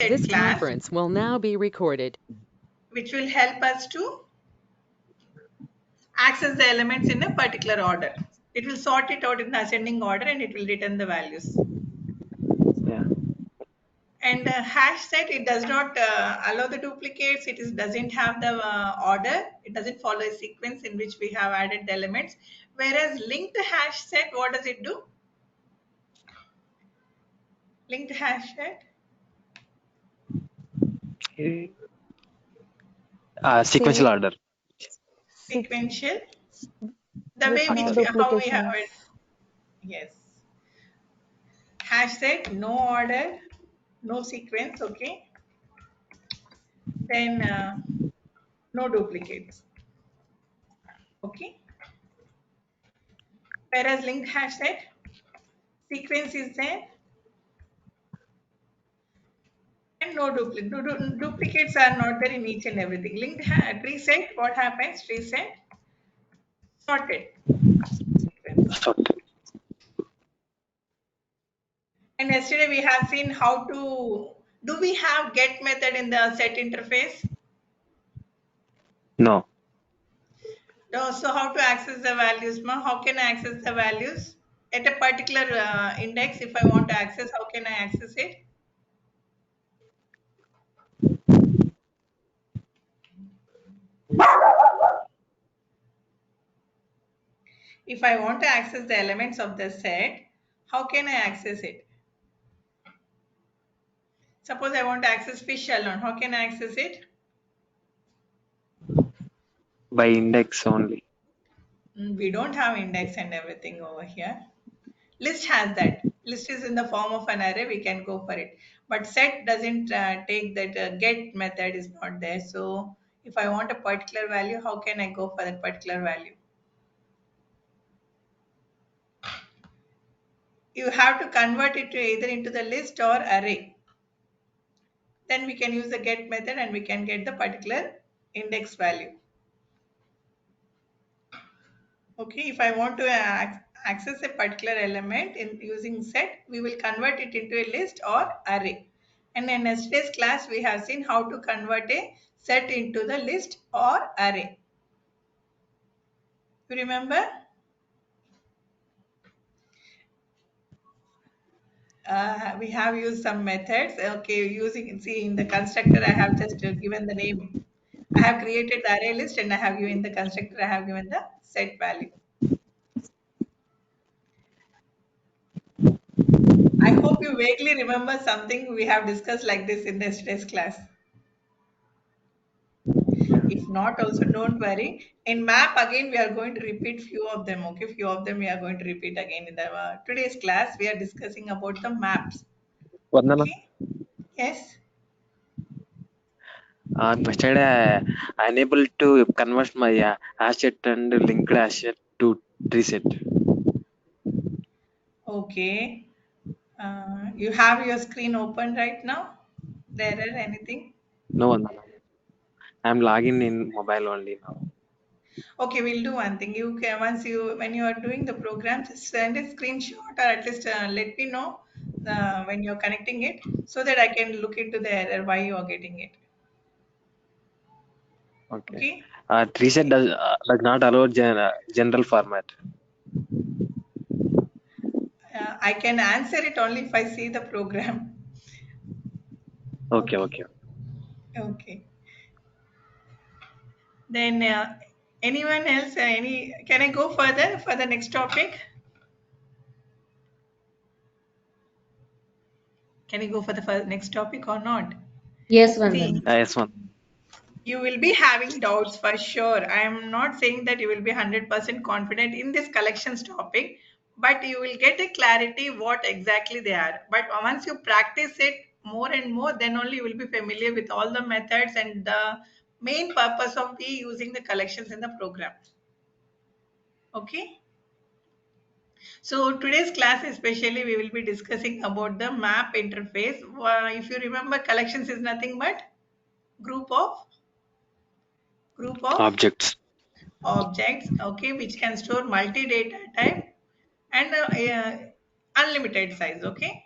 This class, conference will now be recorded. which will help us to access the elements in a particular order. It will sort it out in the ascending order and it will return the values. Yeah. And hash set, it does not allow the duplicates. Doesn't have the order. It doesn't follow a sequence in which we have added the elements. Whereas linked hash set, what does it do? Linked hash set, Sequential order. sequential. The With way no how we have duplications. it. Yes. Hash set, no order, no sequence. Okay. Then no duplicates. Okay. Whereas linked hash set, sequence is there and no duplicates are not there in each and everything. Linked tree set, what happens? Tree set sorted sequence. Sorted. And yesterday we have seen how to do we have get method in the set interface? No. No, so how to access the values, ma? How can I access the values at a particular index? If I want to access, how can I access it? If I want to access the elements of the set, how can I access it? Suppose I want to access fish alone. How can I access it? By index only. We don't have index and everything over here. List has that. List is in the form of an array. We can go for it. But set doesn't take that. Get method is not there. So if I want a particular value, how can I go for that particular value? You have to convert it to either into the list or array. Then we can use the get method and we can get the particular index value. Okay, if I want to access a particular element in using set, we will convert it into a list or array. And in yesterday's class, we have seen how to convert a set into the list or array. You remember? We have used some methods. Okay, see in the constructor, I have just given the name. I have created the array list and I have given the constructor, I have given the set value. I hope you vaguely remember something we have discussed like this in yesterday's class. If not, also don't worry. In map, again, we are going to repeat few of them. Okay, few of them we are going to repeat again in the today's class. We are discussing about the maps. Vandana. Okay. Yes. Yesterday, I unable to convert my asset and linked asset to tree set. Okay. You have your screen open right now. There is anything? No, Vandana. I'm logging in mobile only now. Okay, we'll do one thing. You can when you are doing the program, just send a screenshot or at least let me know when you're connecting it so that I can look into the error why you are getting it. Okay. Okay. Tree set does not allow general format. I can answer it only if I see the program. Okay. Okay. Then anyone else? Can I go further for the next topic? Can you go for the next topic or not? Yes, See, Vandana. Yes, one. you will be having doubts for sure. I am not saying that you will be 100% confident in this collections topic, but you will get a clarity what exactly they are. But once you practice it more and more, then only you will be familiar with all the methods and the main purpose of the using the collections in the program. Okay. So today's class especially we will be discussing about the map interface. If you remember, collections is nothing but group of Objects. objects, okay, which can store multi data type and unlimited size. Okay,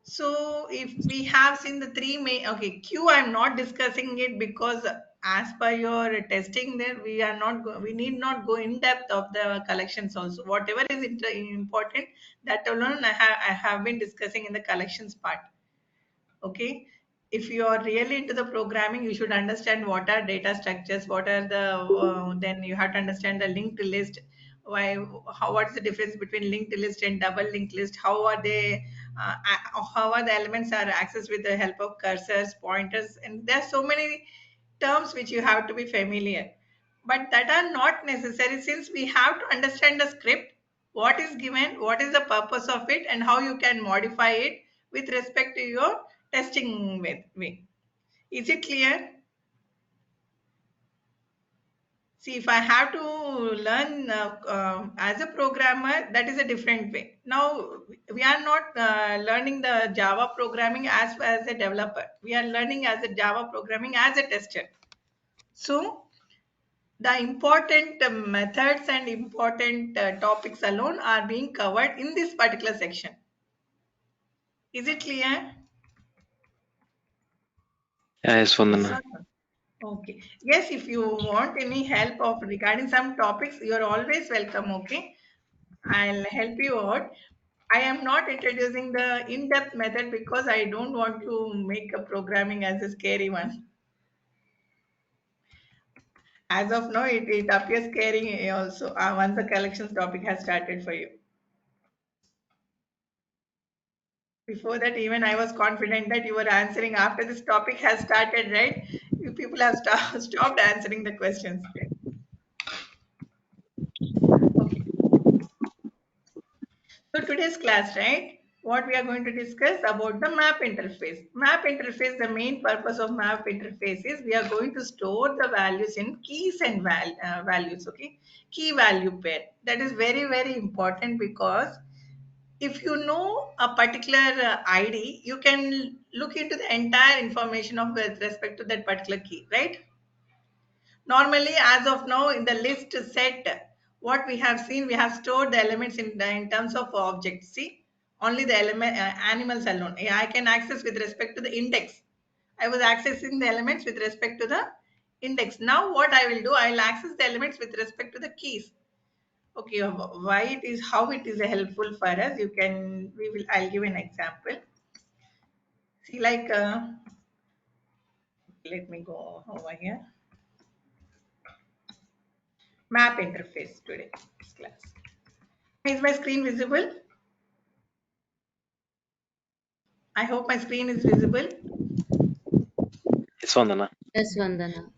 So if we have seen the three main, okay, Q, I'm not discussing it because as per your testing there, we are not, we need not go in depth of the collections also. Whatever is important, that alone I have been discussing in the collections part. Okay, if you are really into the programming, you should understand what are data structures, what are the then you have to understand the linked list. Why, how, what's the difference between linked list and double linked list? How are they how are the elements are accessed with the help of cursors, pointers, and there are so many terms which you have to be familiar, but that are not necessary, since we have to understand the script, what is given, what is the purpose of it, and how you can modify it with respect to your testing way. Is it clear? See, if I have to learn as a programmer, that is a different way. Now, we are not learning the Java programming as a developer. We are learning as a Java programming as a tester. So, the important methods and important topics alone are being covered in this particular section. Is it clear? Yes, Yes or Vandana. no? Okay. Yes, if you want any help of regarding some topics, you're always welcome. Okay. I'll help you out. I am not introducing the in-depth method because I don't want to make a programming as a scary one. As of now, it appears scary also once the collections topic has started for you. Before that, even I was confident that you were answering after this topic has started, right? You people have stopped answering the questions. Okay. So today's class, right? What we are going to discuss about the map interface. Map interface, the main purpose of map interface is we are going to store the values in keys and values, okay? Key value pair. That is very, very important because if you know a particular ID, you can look into the entire information of with respect to that particular key, right? Normally, as of now, in the list set, what we have seen, we have stored the elements in terms of objects. See, only the element animals alone. I can access with respect to the index. I was accessing the elements with respect to the index. Now, what I will do, I will access the elements with respect to the keys. Okay, why it is, how it is helpful for us. You can, we will. I'll give an example. See, like, let me go over here. Map interface today. This class. Is my screen visible? I hope my screen is visible. Yes, Vandana. Yes, Vandana.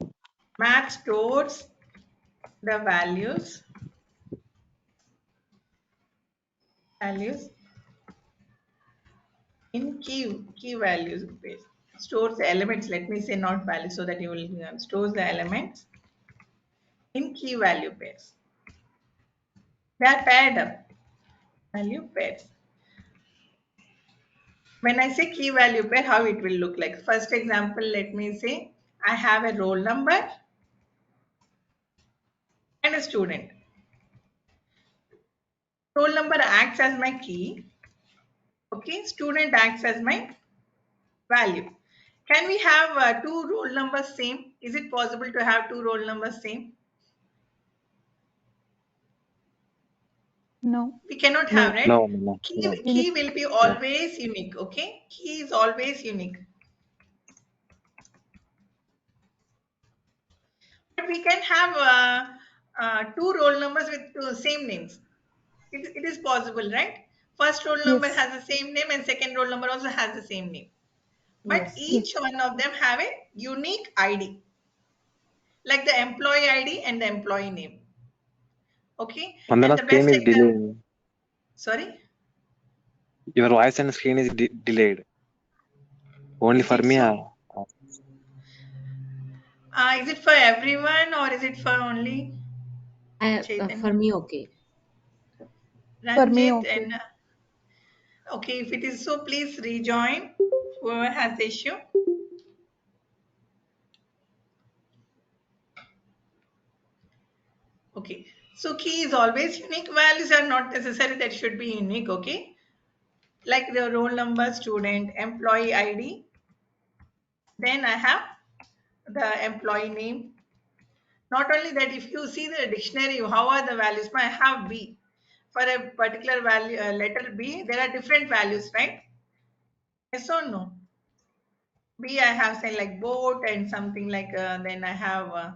Map stores the values in key values base. Stores the elements. Let me say not values, so that you will stores the elements in key value pairs. They are paired up. Value pairs. When I say key value pair, how it will look like? First example, let me say I have a roll number and a student. Roll number acts as my key. Okay, student acts as my value. Can we have two roll numbers same? Is it possible to have two roll numbers same? No. We cannot have, No. right? No, Vandana. No. Key will be No. always unique. Okay, key is always unique. But we can have two roll numbers with same names. It is possible, right? First roll number Yes. has the same name and second roll number also has the same name. But Yes. each Yes. one of them have a unique ID, like the employee ID and the employee name. Okay, and Vandana, the screen best is example. delayed. Sorry, Your voice and screen is delayed. Only is for it me. so? Is it for everyone or is it for only For Chaitanya, me, okay. For me, Ranjit, and okay. okay, if it is so, please rejoin whoever has the issue. Okay, so key is always unique. Values are not necessary that should be unique. Okay, like the roll number, student, employee ID. Then I have the employee name. Not only that, if you see the dictionary, how are the values? I have B. For a particular value, letter B, there are different values, right? Yes or no? B, I have say like boat and something like, then I have,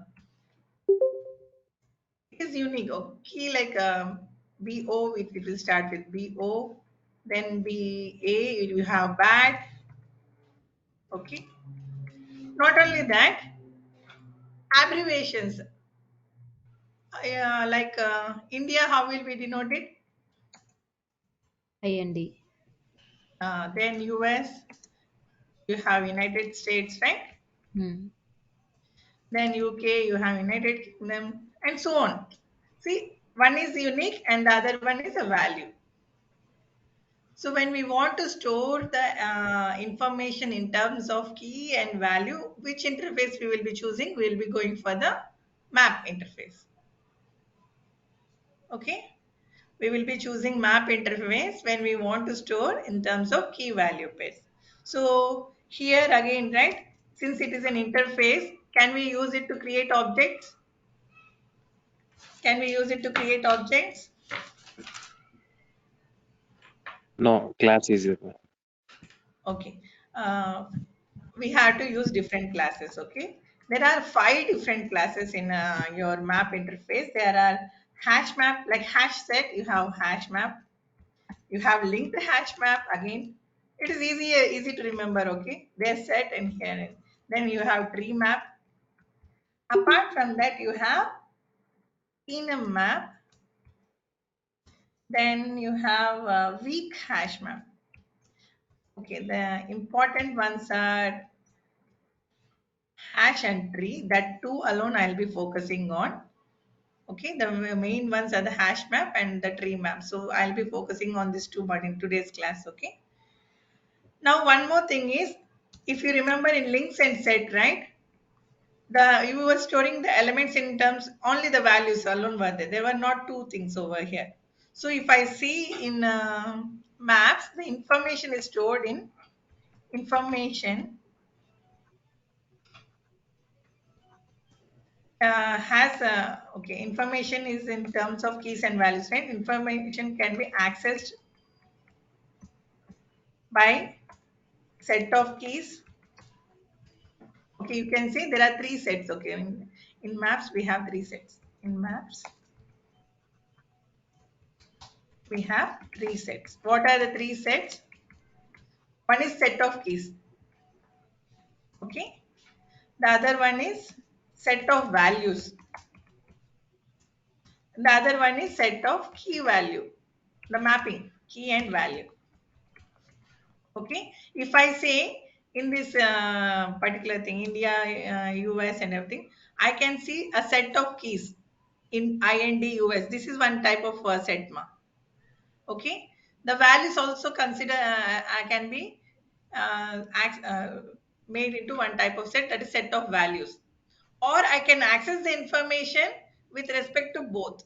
it is unique. Okay, like BO, it will start with BO. Then BA, you have bad. Okay. Not only that, abbreviations. Like India, how will we denote it? IND. Then US, you have United States, right? Hmm. Then UK, you have United Kingdom, and so on. See, one is unique and the other one is a value. So when we want to store the information in terms of key and value, which interface we will be choosing? We will be going for the map interface. Okay. We will be choosing map interface when we want to store in terms of key value pairs. So here again, right, since it is an interface, can we use it to create objects? Can we use it to create objects? No, class is it. Okay. Uh, we have to use different classes. Okay. There are 5 different classes in your map interface. There are hash map, like hash set, you have hash map. You have linked hash map again. It is easy to remember. Okay. They're set and here. Then you have tree map. Apart from that, you have enum map. Then you have weak hash map. Okay. The important ones are hash and tree. That two alone I'll be focusing on. Okay, the main ones are the hash map and the tree map. So I'll be focusing on these two but in today's class. Okay. Now one more thing is, if you remember in links and set, right? The you were storing the elements in terms only the values alone were there. There were not two things over here. So if I see in maps, the information is stored in information has okay, information is in terms of keys and values, right? Information can be accessed by set of keys. Okay, you can see there are 3 sets. Okay, in maps we have 3 sets. In maps we have 3 sets. What are the 3 sets? One is set of keys. Okay, the other one is set of values. The other one is set of key value. The mapping key and value. Okay, if I say in this particular thing, India, US, and everything, I can see a set of keys in IND US. This is one type of set ma. Okay, the values also consider can be made into one type of set, that is set of values, or I can access the information with respect to both.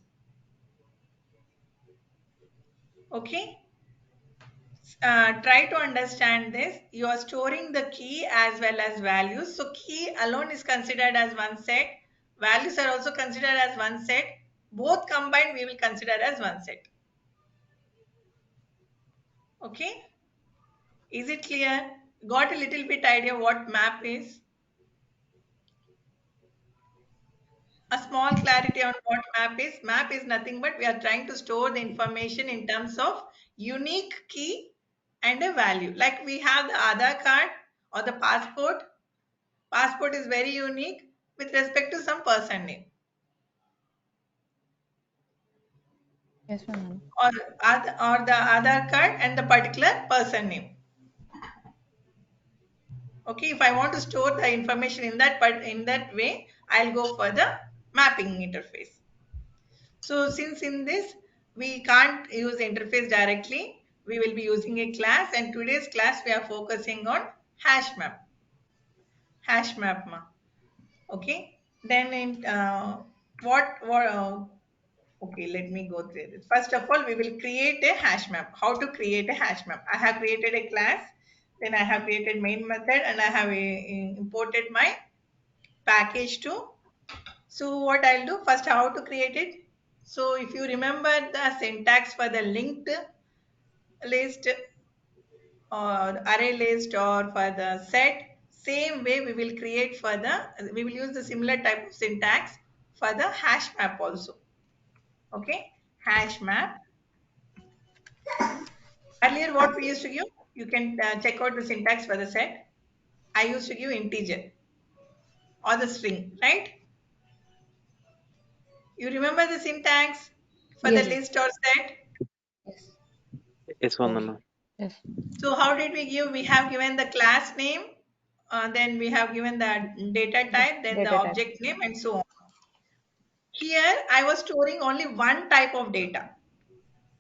Okay, try to understand this. You are storing the key as well as values. So key alone is considered as one set. Values are also considered as one set. Both combined we will consider as one set. Okay. Is it clear? Got a little bit idea what map is? A small clarity on what map is. Map is nothing but we are trying to store the information in terms of unique key and a value. Like we have the Aadhaar card or the passport. Passport is very unique with respect to some person name, Yes, ma'am. or the Aadhaar card and the particular person name. Okay, if I want to store the information in that in that way, I'll go for the mapping interface. So since in this we can't use interface directly, we will be using a class, and today's class we are focusing on hash map. Hash map ma. Okay. Then in what Okay, let me go through this. First of all, we will create a hash map. How to create a hash map? I have created a class, then I have created main method, and I have imported my package too. So what I'll do first, how to create it? So if you remember the syntax for the linked list or array list or for the set, same way we will create for the, we will use the similar type of syntax for the hash map also. Okay, hash map. Earlier, what we used to give, you can check out the syntax for the set. I used to give integer or the string, right? You remember the syntax for the Yes. list or set? Yes. Yes, Vandana. Okay. Yes. So how did we give? We have given the class name, then we have given the data type, then the Data type. object name, and so on. Here, I was storing only one type of data,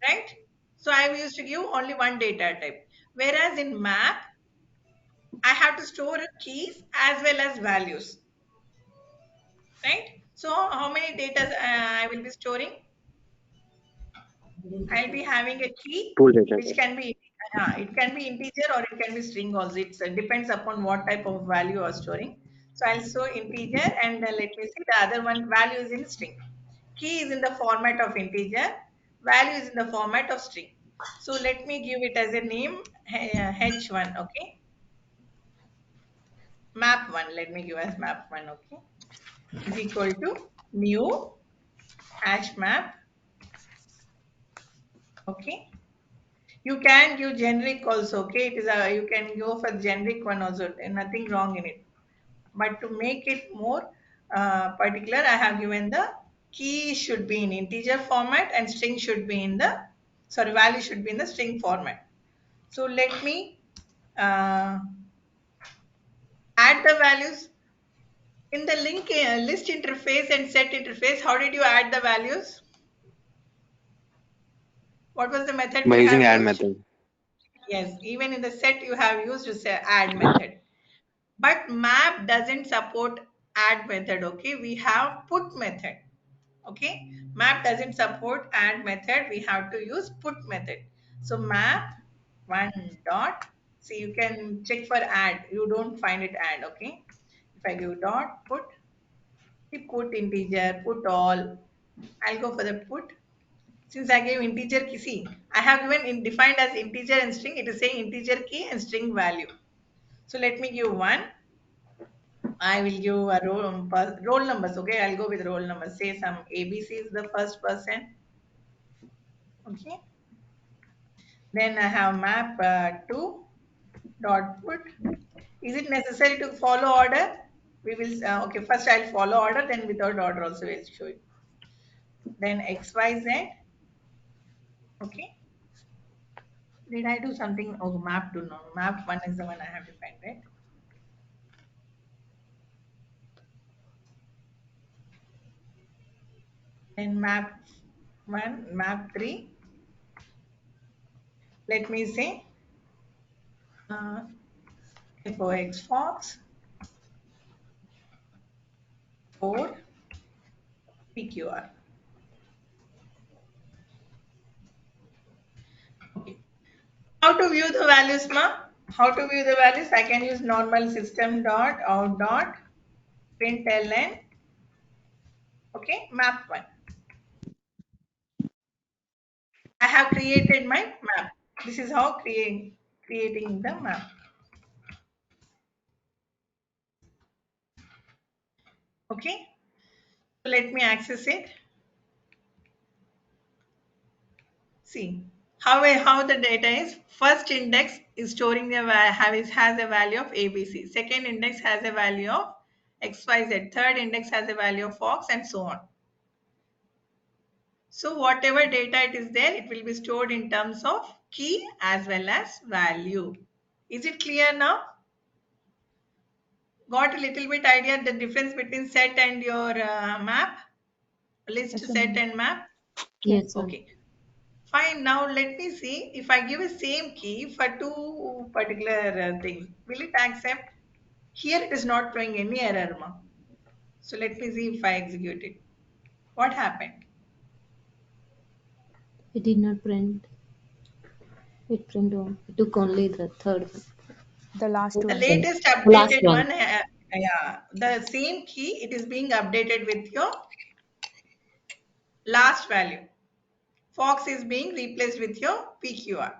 right? So I used to give only one data type. Whereas in map, I have to store keys as well as values, right? So how many data I will be storing? I'll be having a key Tool data. which can be it can be integer or it can be string also. It depends upon what type of value you are storing. So I'll store integer and let me see the other one value is in string. Key is in the format of integer, value is in the format of string. So let me give it as a name h1. Okay, map1. Let me give as map1. Okay, is equal to new hash map. Okay, you can give generic also. Okay, it is a, you can go for generic one also. There's nothing wrong in it. But to make it more particular, I have given the key should be in integer format and string should be in the, sorry, value should be in the string format. So let me uh, add the values in the link list interface and set interface. How did you add the values? What was the method By we using have add used? method. Yes, even in the set you have used to say add method. But map doesn't support add method. Okay, we have put method. Okay, map doesn't support add method. We have to use put method. So map one dot. See, you can check for add. You don't find it add. Okay, if I give dot put, we put integer, put all. I'll go for the put. Since I gave integer key, see, I have given in defined as integer and string. It is saying integer key and string value. So let me give one. I will give a roll numbers. Okay, I'll go with roll numbers. Say some ABC is the first person. Okay. Then I have map two dot put. Is it necessary to follow order? We will. Okay, first I'll follow order. Then without order also we'll show you. Then XYZ. Okay. Did I do something? Oh, map two. No, map one is the one I have defined, right? Then map one, map three. Let me say uh, FOX Fox 4 PQR. Okay. How to view the values, ma? How to view the values? I can use normal system dot out dot println. Okay, map one. I have created my map. This is how creating the map. Okay, so let me access it. See how the data is. First index is storing the has a value of ABC. Second index has a value of XYZ. Third index has a value of Fox and so on. So whatever data it is there, it will be stored in terms of key as well as value. Is it clear now? Got a little bit idea the difference between set and your map? List Yes, set ma'am. and map? Yes, ma'am. Okay. Fine. Now let me see if I give a same key for two particular things. Will it accept? Here it is not throwing any error, ma. So let me see if I execute it. What happened? It did not print. It print on. It took only the third one. The last The one. latest The last updated one. one, yeah, the same key, it is being updated with your last value. Fox is being replaced with your PQR.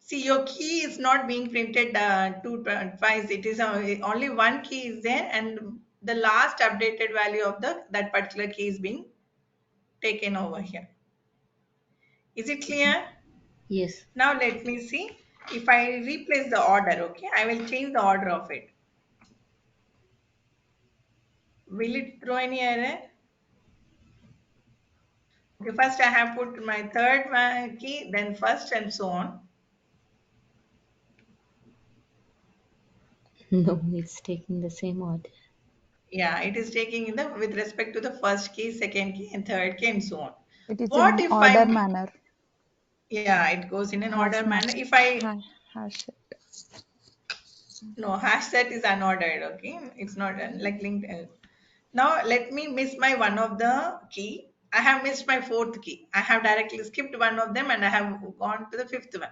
See, your key is not being printed twice. It is only one key is there, and the last updated value of the that particular key is being taken over here. Is it clear? Yes. Now let me see. If I replace the order, okay, I will change the order of it. Will it throw any error? Okay, first I have put my third key, then first, and so on. No, it's taking the same order. Yeah, it is taking in the with respect to the first key, second key, and third key, and so on. It is What in if order I, manner. yeah, it goes in an Hash order map. manner. If I, Hash. no, hash set is unordered, okay? It's not like linked. Now let me miss my one of the key. I have missed my fourth key. I have directly skipped one of them and I have gone to the fifth one.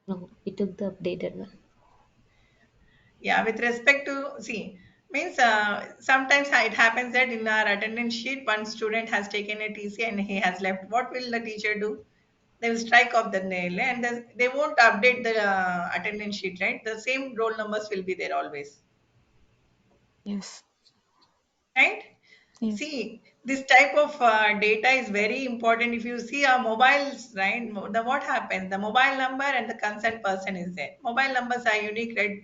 No, it took the updated one. Yeah, with respect to, see, means sometimes it happens that in our attendance sheet, one student has taken a TC and he has left. What will the teacher do? They will strike off the nail and they won't update the attendance sheet, right? The same roll numbers will be there always, Yes. right? Yes. See, this type of data is very important. If you see our mobiles, right? What happens? The mobile number and the concerned person is there. Mobile numbers are unique, right?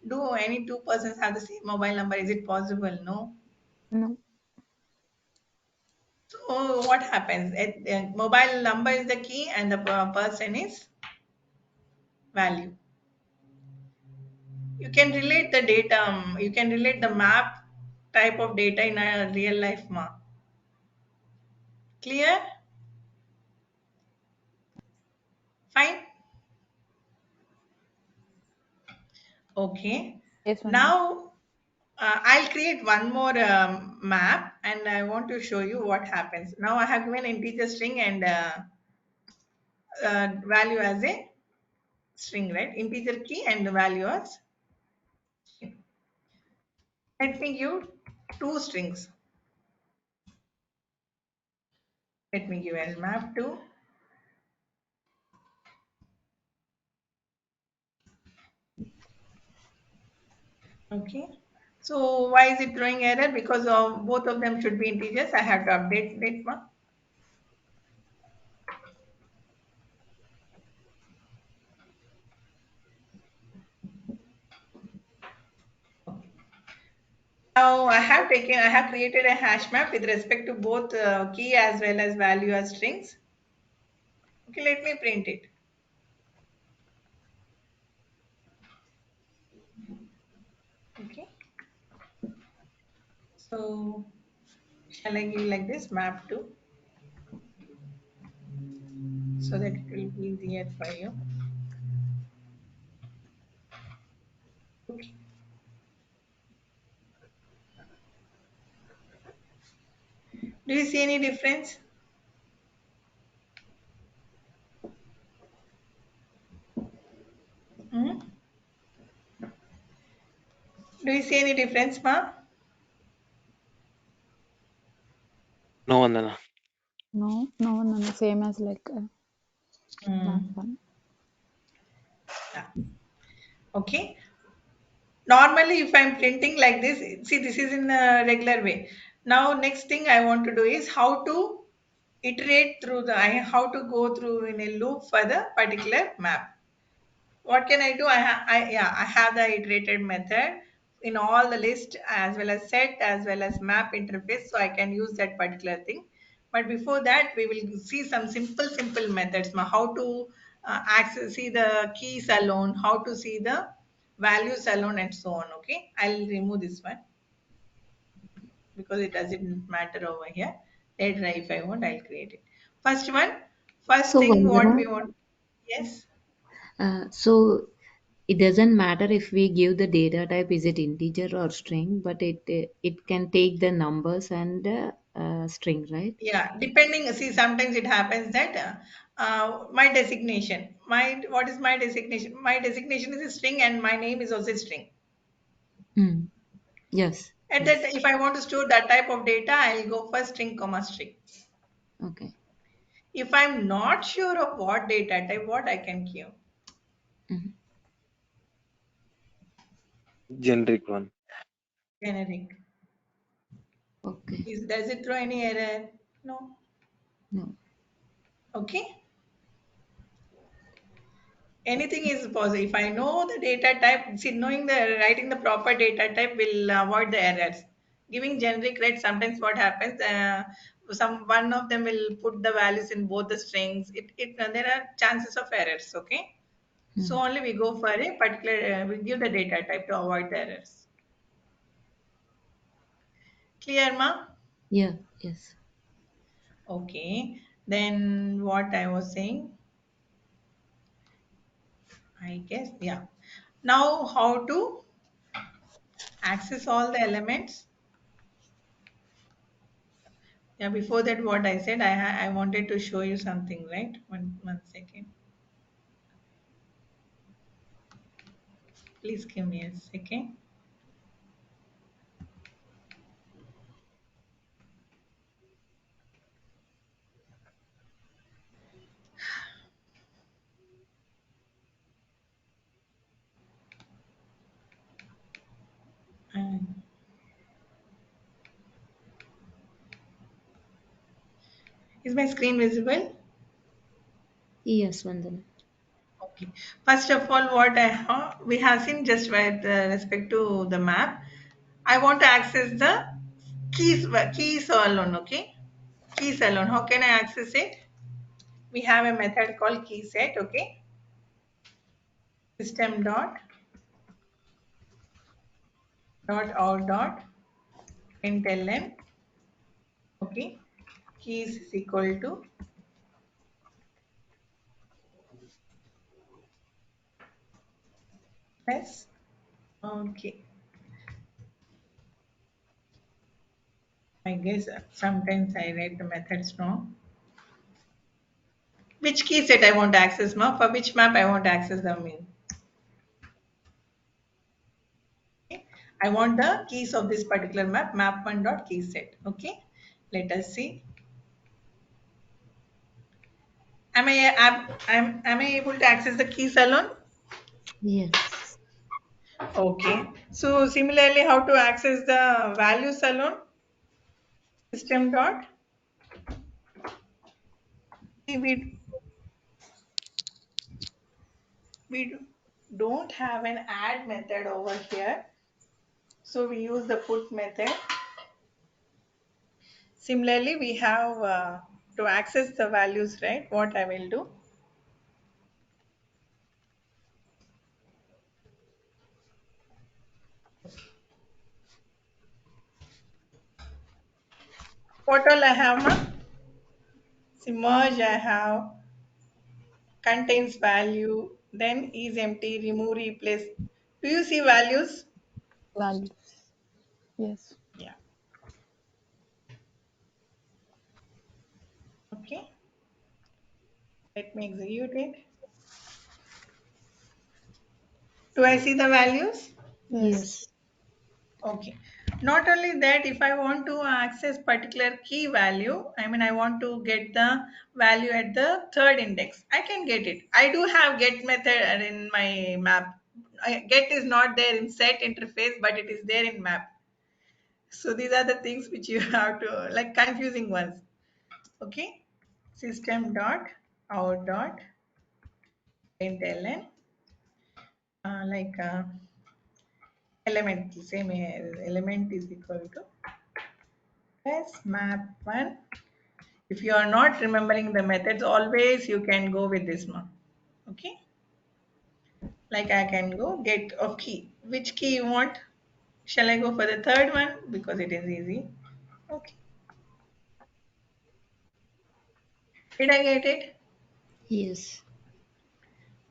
Do any two persons have the same mobile number? Is it possible? No. No. So what happens? Mobile number is the key, and the person is value. You can relate the data. You can relate the map type of data in a real life map. Clear? Fine. Okay. Yes, ma'am. Now I'll create one more map and I want to show you what happens. Now I have given integer string and value as a string, right? Integer key and the value as string. Let me give two strings. Let me give a map to. Okay. So why is it throwing error? Because of both of them should be integers. I have to update that one. Now I have created a hash map with respect to both key as well as value as strings. Okay, let me print it. Okay. So shall I give like this map to so that it will be easier for you. Okay. Do you see any difference? Hmm? Do you see any difference, ma? No, Vandana. No. No. No. No. Same as like last Hmm. one. Yeah. Okay. Normally, if I'm printing like this, see, this is in a regular way. Now, next thing I want to do is how to iterate through how to go through in a loop for the particular map. What can I do? I have the iterated method in all the list as well as set as well as map interface, so I can use that particular thing. But before that, we will see some simple methods. How to access, see the keys alone, how to see the values alone, and so on. Okay, I'll remove this one because it doesn't matter over here. Later, if I want, I'll create it. First So thing what Vandana, we want. Yes. so it doesn't matter if we give the data type is it integer or string, but it can take the numbers and string, right? Yeah, depending. See, sometimes it happens that my designation, what is my designation? My designation is a string, and my name is also a string. Hmm. Yes. And Yes. that if I want to store that type of data, I'll go for string comma string. Okay. If I'm not sure of what data type, what I can give? Mhm. Generic one. Generic. Okay. Does it throw any error? No. No. Okay. Anything is possible. If I know the data type, see, knowing the writing the proper data type will avoid the errors. Giving generic, right? Sometimes what happens, some one of them will put the values in both the strings. There are chances of errors. Okay, Hmm. so only we go for a particular. We give the data type to avoid the errors. Clear, ma? Yeah. Yes. Okay. Then what I was saying, I guess, yeah. Now how to access all the elements? Yeah, before that, what I said, I wanted to show you something, right? One second. Please give me a second. And is my screen visible? Yes, Vandana. Okay. First of all, what we have seen just with respect to the map, I want to access the keys alone. Okay, keys alone. How can I access it? We have a method called key set. Okay, system out println. Okay, keys is equal to s. Okay, I guess sometimes I write the methods wrong. Which key set I want to access, ma? For which map I want to access the main? Okay. I want the keys of this particular map, map1 dot key set. Okay. Let us see. Am I able to access the keys alone? Yes. Okay. So similarly, how to access the values alone? System dot. See, we don't have an add method over here. So we use the put method. Similarly, we have to access the values, right? What I will do. What all I have, ma? See, merge I have, contains value, then is empty, remove, replace. Do you see values? Values. Yes. Yeah. Okay. Let me execute it. Do I see the values? Yes. Yes. Okay. Not only that, if I want to access particular key value, I mean, I want to get the value at the third index, I can get it. I do have get method in my map. Get is not there in set interface, but it is there in map. So these are the things which you have to like confusing ones. Okay. System dot out dot println element same element is equal to s map one. If you are not remembering the methods, always you can go with this one. Okay. Like I can go get of key. Which key you want? Shall I go for the third one because it is easy? Okay. Did I get it? Yes.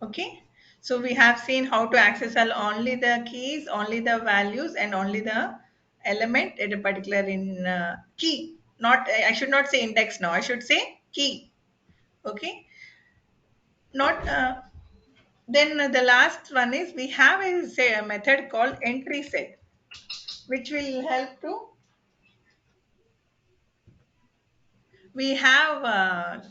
Okay. So we have seen how to access only the keys, only the values, and only the element at a particular in key. Not I should not say index now. I should say key. Okay. Not then the last one is we have a method called entry set, which will help to we have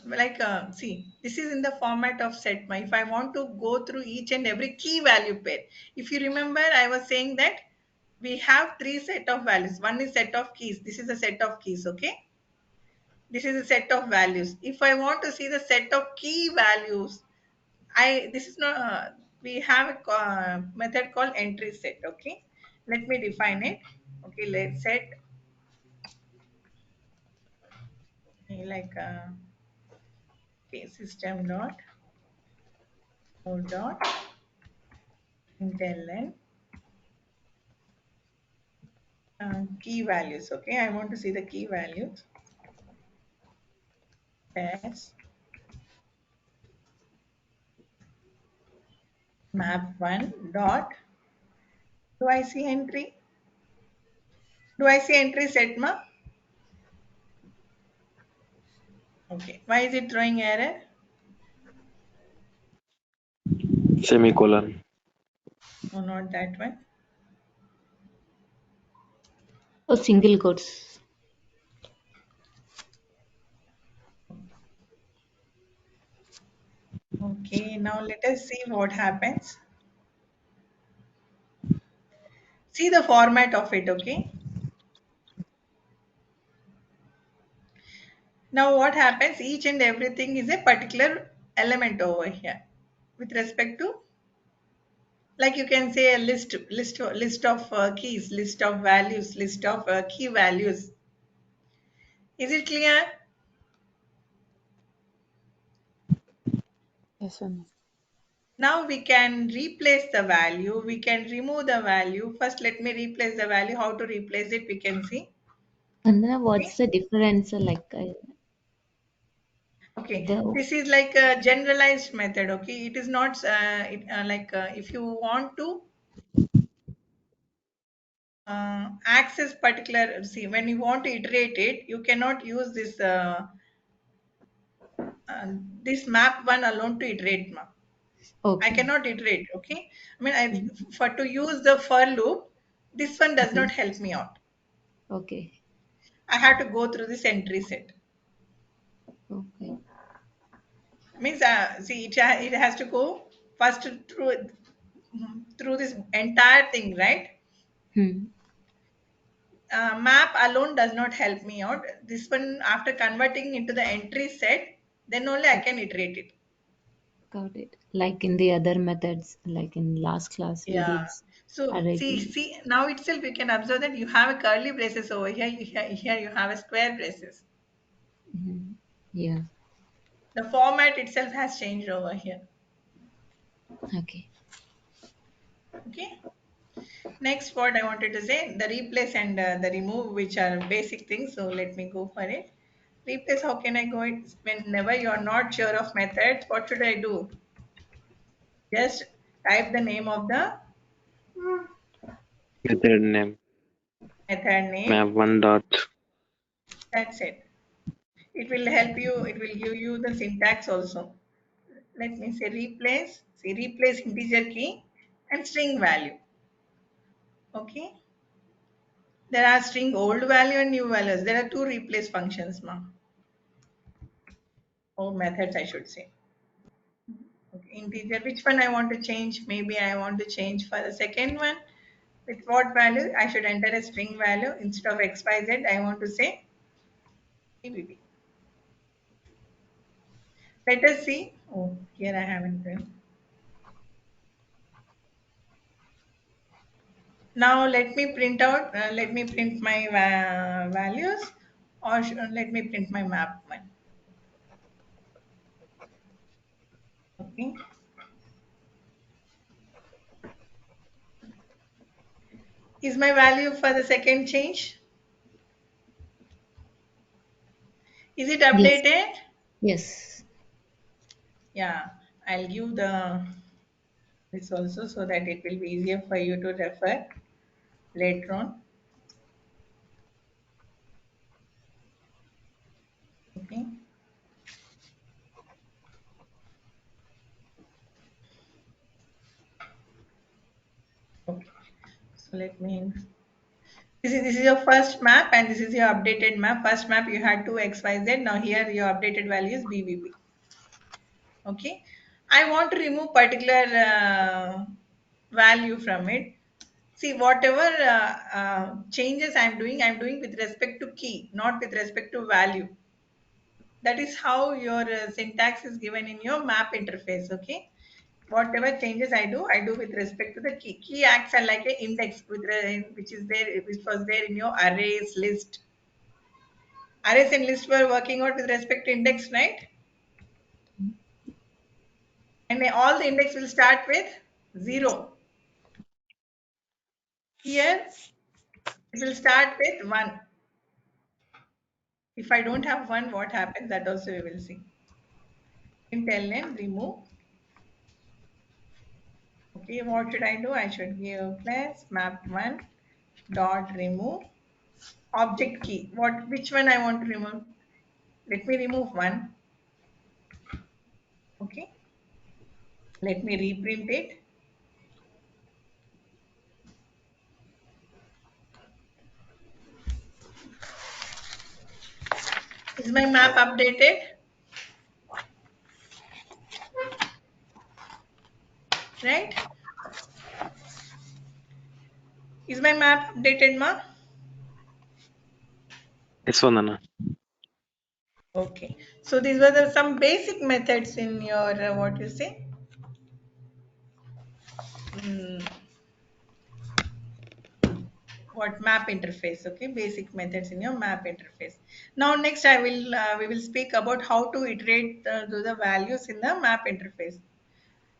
see, this is in the format of setma. If I want to go through each and every key value pair, if you remember, I was saying that we have three set of values. One is set of keys. This is a set of keys. Okay, this is a set of values. If I want to see the set of key values, I this is not we have a method called entry set. Okay, let me define it. Okay, let's set like okay, system dot println key values. Okay, I want to see the key values as map1 dot. Do I see entry? Do I see entry setma? Okay, why is it throwing error? Semicolon. No, not that one. Oh, single quotes. Okay, now let us see what happens. See the format of it. Okay, now what happens? Each and everything is a particular element over here with respect to, like you can say, a list of keys, list of values, list of key values. Is it clear? Yes, Anna. Now we can replace the value, we can remove the value. First let me replace the value. How to replace it, we can see. And then what's Okay, the difference? okay. The This is like a generalized method. Okay, it is not if you want to access particular, see, when you want to iterate it, you cannot use this map one alone to iterate. I okay. cannot iterate. Okay, I mean, Mhm. for to use the for loop, this one does Mhm. not help me out. Okay. I have to go through this entry set. Okay. Means see, it has to go first through this entire thing, right? Hmm. Map alone does not help me out. This one, after converting into the entry set, then only I can iterate it. Got it. Like in the other methods, like in last class we Yeah. did So array key. see now itself you can observe that you have a curly braces over here. Here you have a square braces. Mhm. Yeah. The format itself has changed over here. Okay. Okay. Next, what I wanted to say, the replace and the remove, which are basic things. So let me go for it. Replace, how can I go it? Whenever you are not sure of methods, what should I do? Just type the name of the Method name. method name. Map1 dot. That's it. It will help you. It will give you the syntax also. Let me say replace. See, replace integer key and string value. Okay. There are string old value and new values. There are two replace functions, ma. Or methods, I should say. Okay, integer. Which one I want to change? Maybe I want to change for the second one. With what value? I should enter a string value instead of XYZ. I want to say EBB. Let us see. Oh, here I haven't done. Now let me print out. Let me print my values, or let me print my map one. Okay. Is my value for the second change? Is it Yes. updated? Yes. Yeah. I'll give the this also, so that it will be easier for you to refer later on. Okay. Okay. So let me. This is your first map, and this is your updated map. First map you had 2 XYZ. Now here your updated value is BVB. Okay. I want to remove particular value from it. See, whatever changes I'm doing with respect to key, not with respect to value. That is how your syntax is given in your map interface. Okay. Whatever changes I do with respect to the key. Key acts are like an index which is there, which was there in your arrays list. Arrays and list were working out with respect to index, right? And all the index will start with 0. Here it will start with 1. If I don't have 1, what happens? That also we will see. Int ln remove. Okay, what should I do? I should give plus map1 dot remove object key. Which one I want to remove? Let me remove 1. Okay. Let me reprint it. Is my map updated? Right? Is my map updated, ma? Yes, Vandana. Okay. So these were some basic methods in your what you say? Mm, what map interface? Okay, basic methods in your map interface. Now next we will speak about how to iterate the values in the map interface.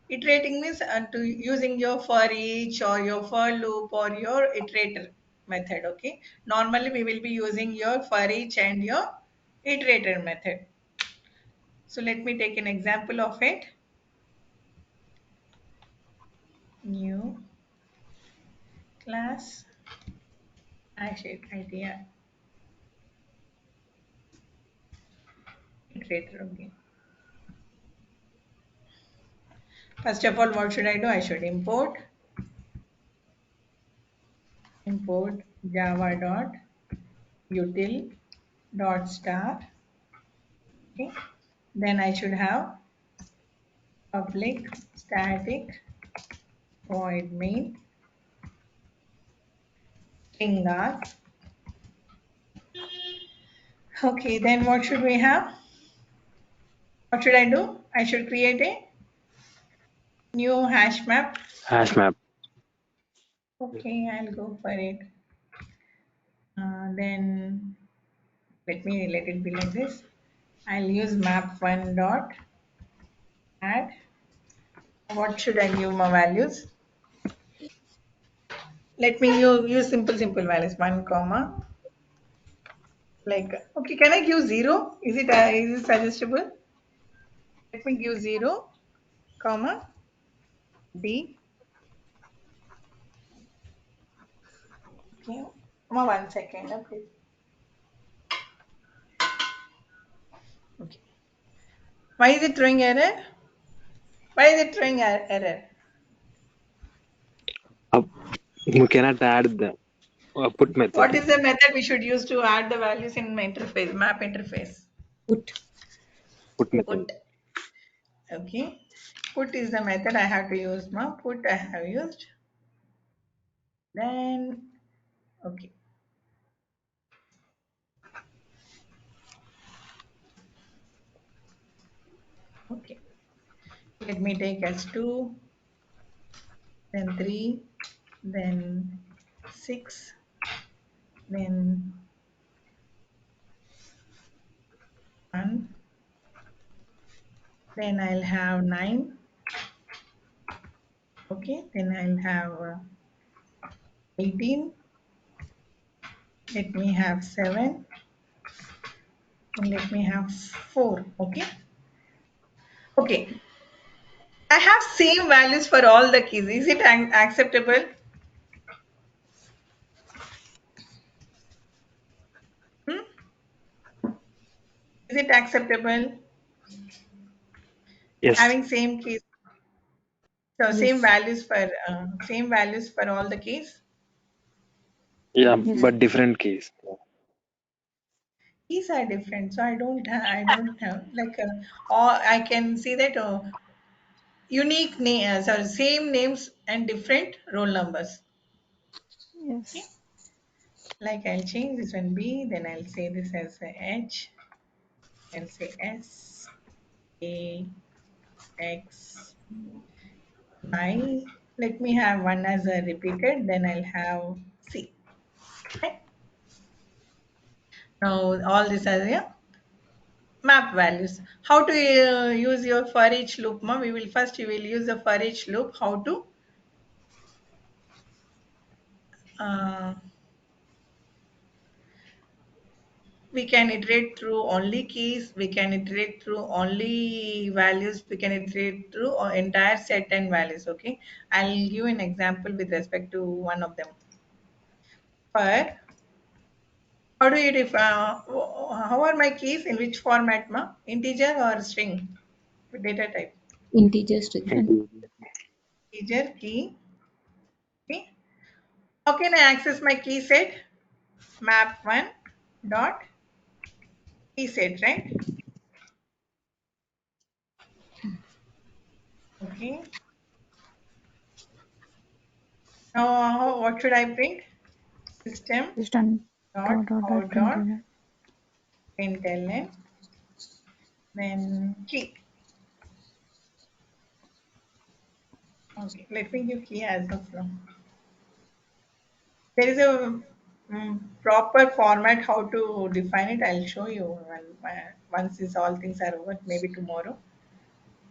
Iterating means to using your for each or your for loop or your iterator method. Okay. Normally we will be using your for each and your iterator method. So let me take an example of it. New class idea iterator. Okay. First of all, what should I do? I should import java dot util dot star. Okay. Then I should have public static void main string r. Okay, then what should we have? What should I do? I should create a new hash map. Hash map. Okay, I'll go for it. Then let it be like this. I'll use map1 dot add. What should I give my values? Let me use simple values. 1 comma. Like, okay, can I give 0? Is it suggestible? Let me give 0 comma d. Okay, 1 second. Okay. Okay. Why is it throwing error? Why is it throwing error? We cannot add the put What method. is the method we should use to add the values in my interface, map interface? Put. Put method. Put. Okay. Put is the method I have to use. Put I have used. Then, okay. Okay. Let me take as 2, then 3, then 6, then 1, then I'll have 9. Okay. Then I'll have 18. Let me have 7. And let me have 4. Okay. Okay. I have same values for all the keys. Is it acceptable? Hmm? Is it acceptable? Yes. Having same keys, so Yes. same values for all the keys. Yeah, Yes. but different keys. Keys are different, so I don't have like, or I can see that unique name, sorry, same names and different roll numbers. Okay, Yes. like I'll change this one B, then I'll say this as a H. I'll say S A X I. Let me have one as a repeated, then I'll have C. Okay. Now all these are, yeah, map values. How to use your for each loop, ma? We will first, you will use the for each loop. How to uh, we can iterate through only keys, we can iterate through only values, we can iterate through entire set and values. Okay, I'll give an example with respect to one of them. For how do you how are my keys, in which format, ma? Integer or string data type? Integer string. And Integer key. Okay, how can I access my key set? Map one dot key set, right? Okay, now what should I print? System system dot dot out dot println. println, then key. Okay, let me give key as of now. There is a proper format how to define it. I'll show you once this all things are over, maybe tomorrow.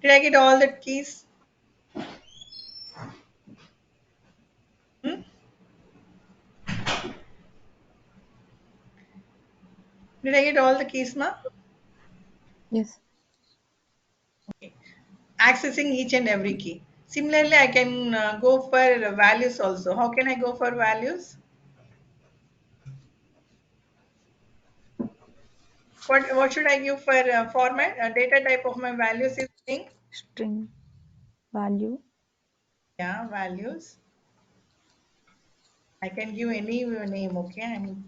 Did I get all the keys? Hmm? Did I get all the keys, ma? Yes. Okay. Accessing each and every key. Similarly, I can go for values also. How can I go for values? What should I give for format? Data type of my values is string. String value. Yeah, values. I can give any name. Okay, I'm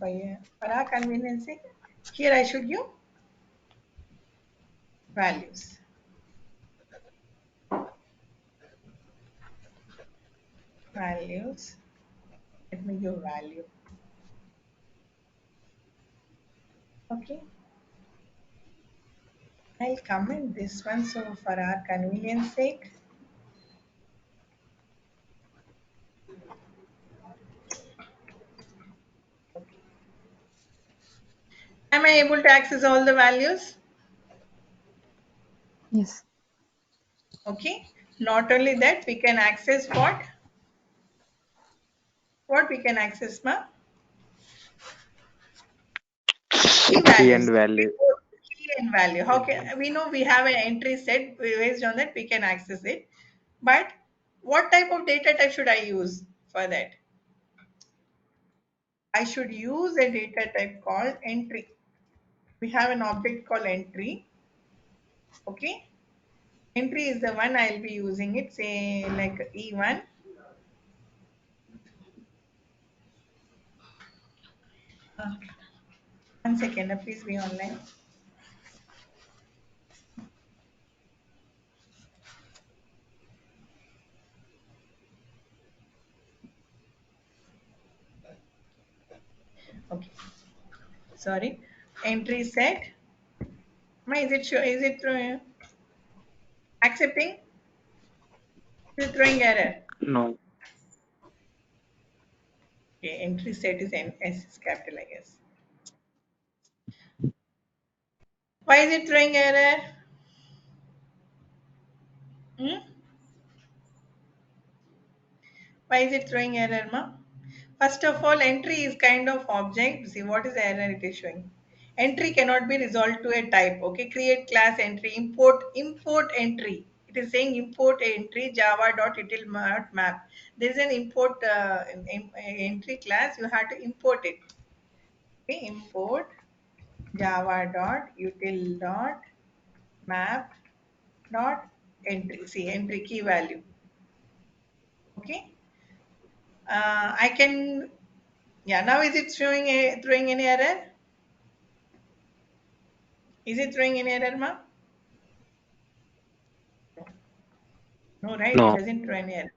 for our convenience sake, here I should give values. Values. Let me give value. Okay, I'll comment this one. So for our convenience sake, am I able to access all the values? Yes. Okay. Not only that, we can access what? What we can access, ma? Key Key and values. value. Key and value. How can we know we have an entry set based on that we can access it? But what type of data type should I use for that? I should use a data type called entry. We have an object called entry. Okay. Entry is the one I'll be using it. Say like E1. Uh, 1 second. Please be online. Okay. Sorry. Entry set. Ma, is it show? Is it accepting? Is it throwing error? No. Okay. Entry set is S is capital, I guess. Why is it throwing error? Hmm? Why is it throwing error, ma? First of all, entry is kind of object. See what is the error it is showing. Entry cannot be resolved to a type. Okay, create class entry, import entry. It is saying import entry java.util.map. There is an import entry class. You have to import it. Okay, import java.util.map.entry. See, entry key value. Okay. I can. Yeah. Now is it throwing any error? Is it throwing any error, ma? No, right? It No. doesn't throw any error.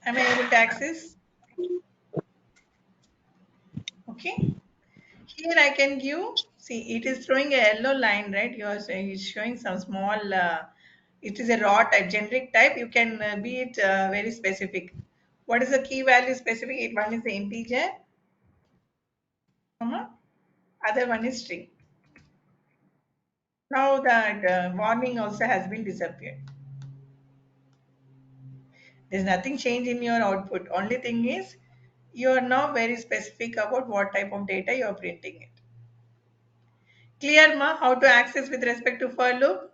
Am I able to access? Okay. Here I can give. See, it is throwing a yellow line, right? You are saying it's showing some small. It is a raw type, generic type. You can be it very specific. What is the key value specific? One is the integer, comma. Other one is string. Now that warning also has been disappeared. There's nothing change in your output. Only thing is you are now very specific about what type of data you are printing it. Clear, ma? How to access with respect to for loop?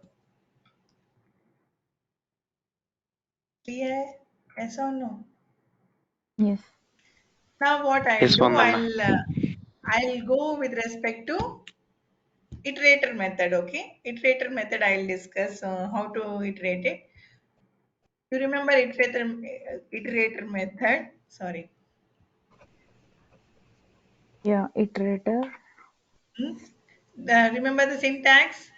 Clear? Yes or no? Yes. Now what I'll Yes, do, Vandana. I'll go with respect to iterator method. Okay, iterator method I'll discuss how to iterate it. You remember iterator method? Sorry. Yeah, iterator. Hmm? Remember the syntax?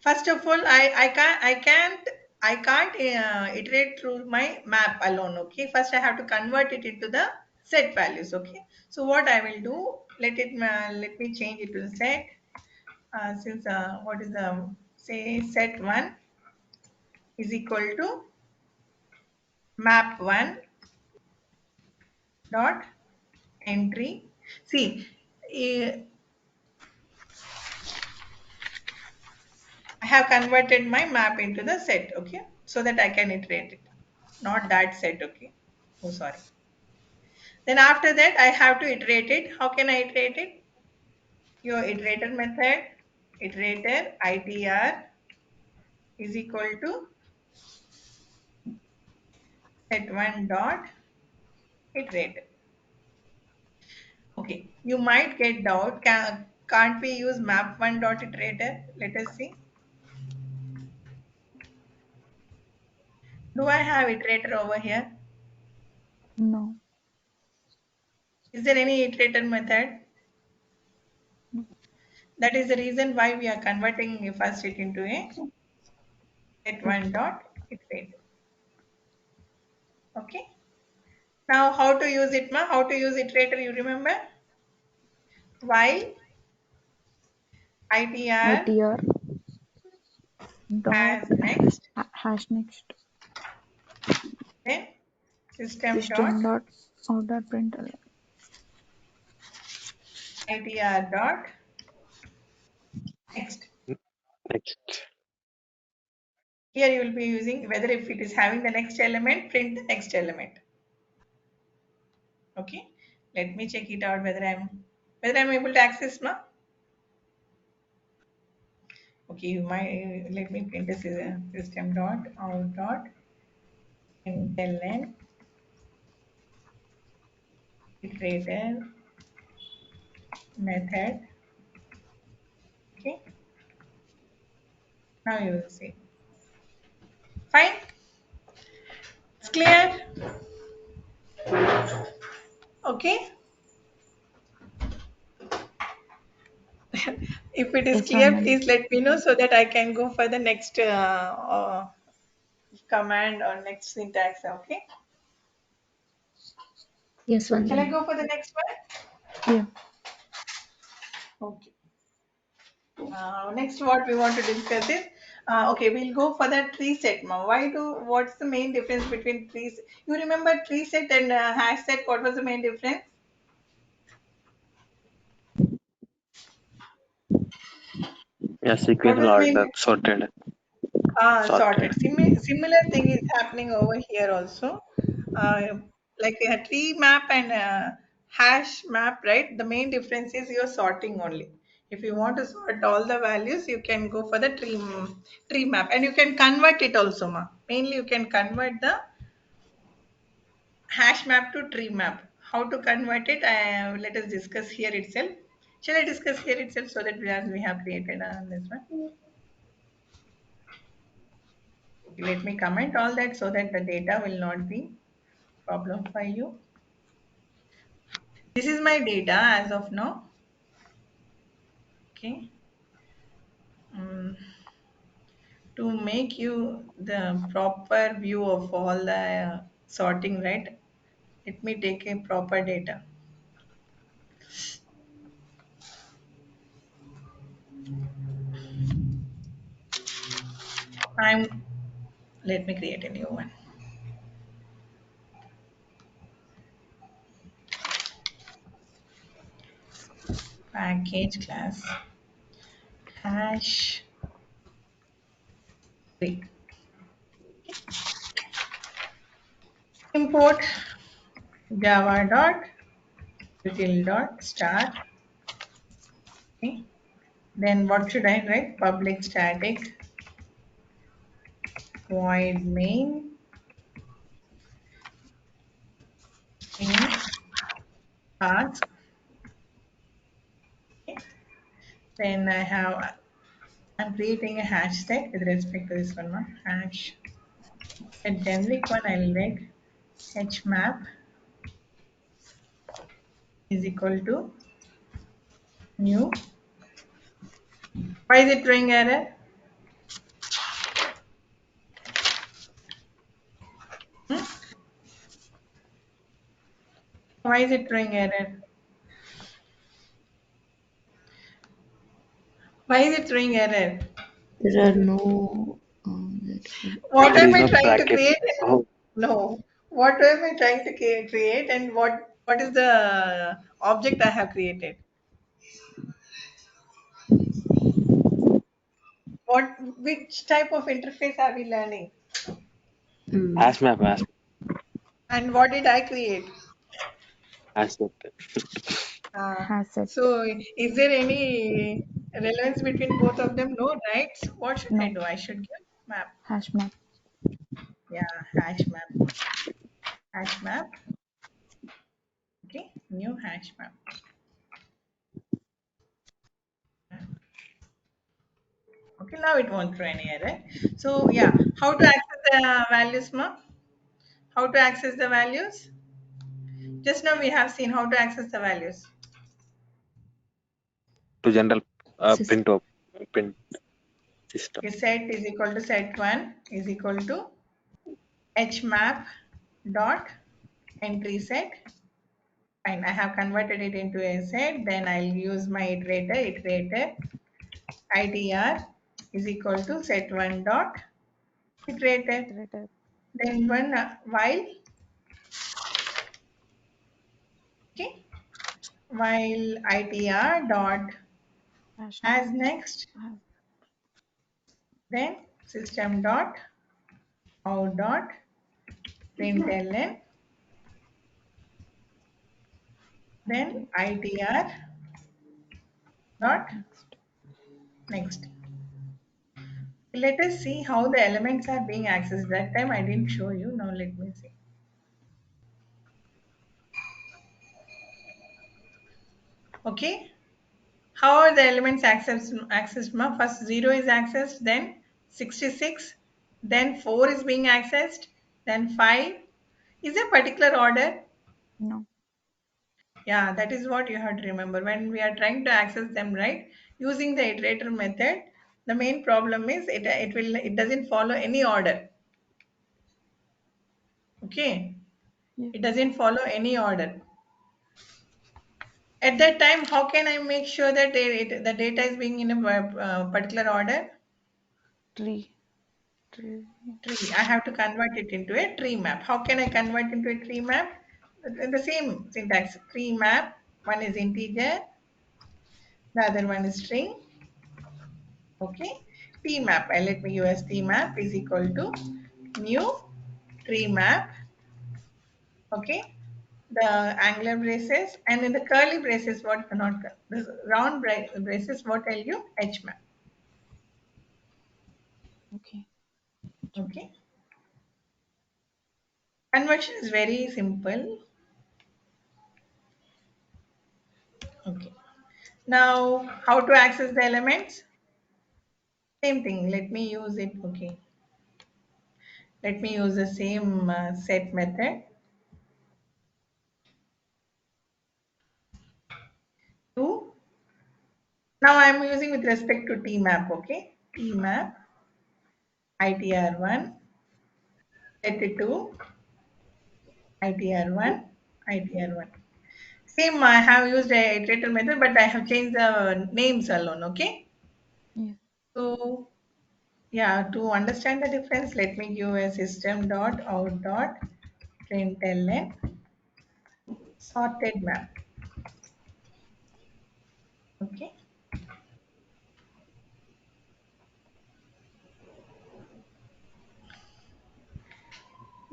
First of all, I can't iterate through my map alone. Okay, first I have to convert it into the set values. Okay, so what I will do, let me change it to set. Since what is the say set one is equal to map one dot entry. See, eh, I have converted my map into the set. Okay, so that I can iterate it, not that set. Okay, oh sorry. Then after that, I have to iterate it. How can I iterate it? Your iterator method, iterator itr is equal to set1 dot iterator. Okay, you might get doubt. Can't we use map1 dot iterator? Let us see. Do I have iterator over here? No. Is there any iterator method? That is the reason why we are converting first it into a set1 Okay. dot iterator. Okay. Now how to use it, ma? How to use iterator? You remember? While itr ITR dot has next, hash next then system system dot dot out dot println. itr dot next. Next. Here you will be using whether if it is having the next element, print the next element. Okay. Let me check it out whether I'm able to access, ma. Okay, you might let me print this system dot out dot println iterator method. Okay. Now you will see. Fine. It's clear. Okay. If it is Yes, clear, Vandana. please let me know so that I can go for the next command or next syntax. Okay. Yes, Shall I Vandana. go for the next Yeah. one? Okay. Next, what we want to discuss is, okay, we'll go for the tree set. Now, what's the main difference between trees? You remember tree set and hash set? What was the main difference? Yeah, What sequential was the main order, difference? sorted. Sorted. Sorted. Similar thing is happening over here also. Like a tree map and a hash map, right? The main difference is you're sorting only. If you want to sort all the values, you can go for the tree map, and you can convert it also, ma. Mainly, you can convert the hash map to tree map. How to convert it? Let us discuss here itself. Shall I discuss here itself so that we have created this one? Let me comment all that so that the data will not be problem for you. This is my data as of now. Okay. To make you the proper view of all the sorting, right? Let me take a proper data. Let me create a new one. Package class hash 3. Import java dot util dot start. Okay. Then what should I write? Public static void main int path. Okay. Then I'm creating a hash set with respect to this one. Hash. A generic one I'll make hmap is equal to new. Why is it throwing error? Why is it throwing error? Why is it throwing error? There are no What There am is I no trying to bracket. create? Oh, No. What am I trying to create, and what is the object I have created? Which type of interface are we learning? hash map, And what did I create? hash map. Uh, Has set. so is there any relevance between both of them? No, right? So what should I No. do? I should give map. Hash map. Yeah, hash map. Hash map. Okay, new hash map. Okay, now it won't throw any error. So yeah, how to access the values, ma? How to access the values? Just now we have seen how to access the values. To general system. print system. Okay, set is equal to set1 is equal to hmap dot entry set. Fine, I have converted it into a set. Then I'll use my iterator itr is equal to set1 dot iterator. Iterator. Then one while, okay, while itr dot Hash as next. next, then system dot out dot println, then itr dot Next. next. Let us see how the elements are being accessed. That time I didn't show you. Now let me see. Okay. How are the elements accessed? Ma? First 0 is accessed, then 66, then 4 is being accessed, then 5. Is there a particular order? No. Yeah, that is what you have to remember. When we are trying to access them, right, using the iterator method, the main problem is it doesn't follow any order. Okay. Yeah. It doesn't follow any order. At that time, how can I make sure that the data is being in a particular order? Tree. Tree. Tree. I have to convert it into a tree map. How can I convert into a tree map? The same syntax. Tree map. One is integer. The other one is string. Okay. T map. I let me use T map is equal to new tree map. Okay. the angular braces, and in the curly braces, what not this round braces, what tell you? H map. Okay. Okay. Conversion is very simple. Okay. Now, how to access the elements? Same thing. Let me use it. Okay. Let me use the same set method. To now I am using with respect to tmap. Okay. Tmap ITR1 set it to ITR1 ITR1. Same. I have used a iterator method, but I have changed the names alone. Okay. Yeah. So yeah, to understand the difference, let me give a system dot out dot println sorted map. Okay.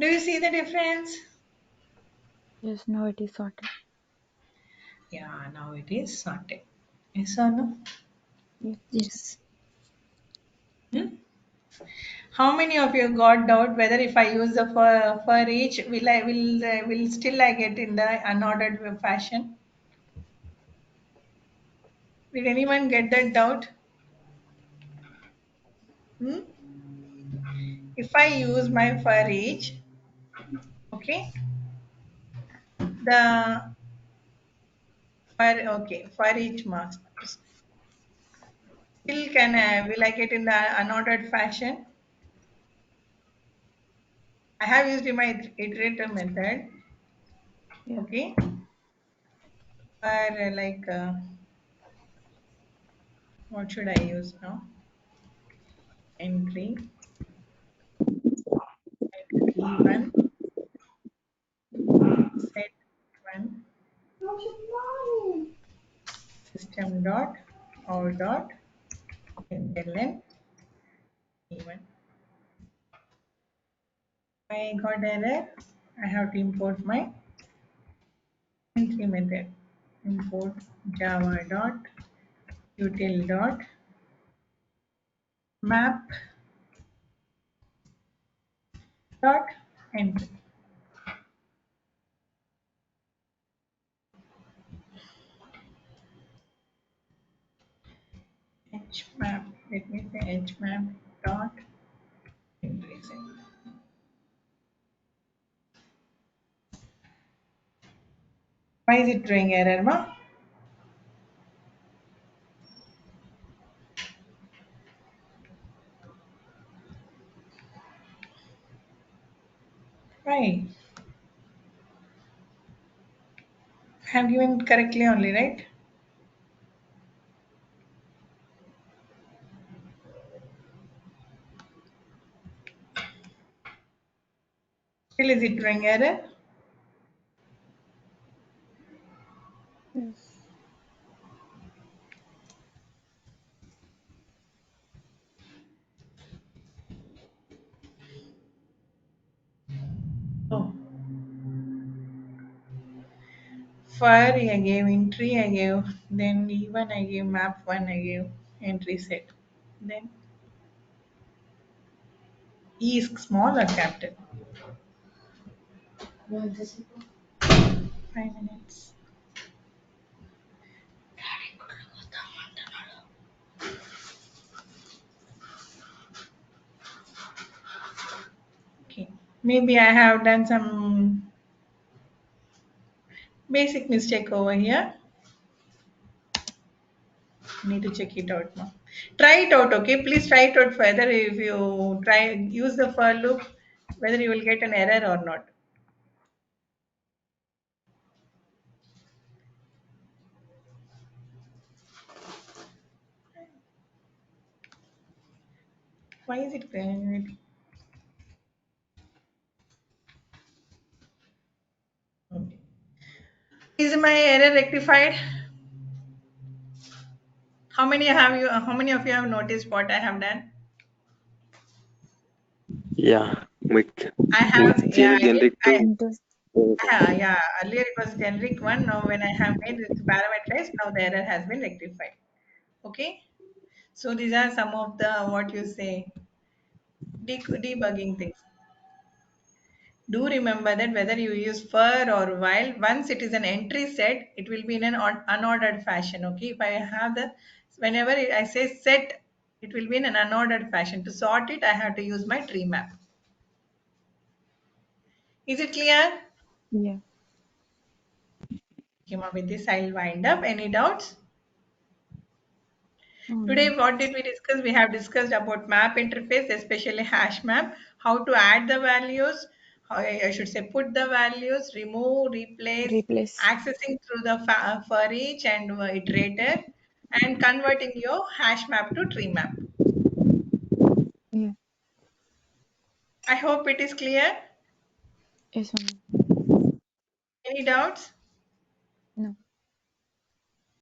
Do you see the difference? Yes, now it is sorted. Yeah, now it is sorted. Yes or no? Yes. Yes. Hmm? How many of you got doubt whether if I use the for each will still I get in the unordered fashion? Did anyone get that doubt? Hmm? If I use my for each, okay, the for each mask still can will I get in the unordered fashion? I have used in my iterator method. Yeah. Okay, for what should I use now? Entry E1 set 1 system dot out dot println E1. I got error. I have to import my entry method. Import java dot util dot map dot entry. Hmap. Let me say hmap dot entry. Why is it throwing error, ma? Why? I have given it correctly only, right? Still is it throwing error? Yes. Oh. For I gave entry, I gave then E1, I gave map 1, I gave entry set. Then E is small or capital? 5 minutes. Okay. Maybe I have done some basic mistake over here. Need to check it out now. Try it out, okay? Please try it out further. If you try use the for loop, whether you will get an error or not. Why is it okay. Is my error rectified? How many of you have noticed what I have done? Yeah, we I have, yeah, change generic to I Interest. Yeah. Earlier it was generic one. Now when I have made it parameterized, now the error has been rectified. Okay. So these are some of the what you say debugging things. Do remember that whether you use for or while, once it is an entry set, it will be in an unordered fashion. Okay. If I have whenever I say set, it will be in an unordered fashion. To sort it, I have to use my tree map. Is it clear? Yeah. Came up with this. I'll wind up. Any doubts? No. Today, what did we discuss? We have discussed about map interface, especially hash map, how to add the values, how I should say put the values, remove, replace, Replace. accessing through the for each and iterator, and converting your hash map to tree map. Yeah. I hope it is clear. Yes, ma'am. Any doubts?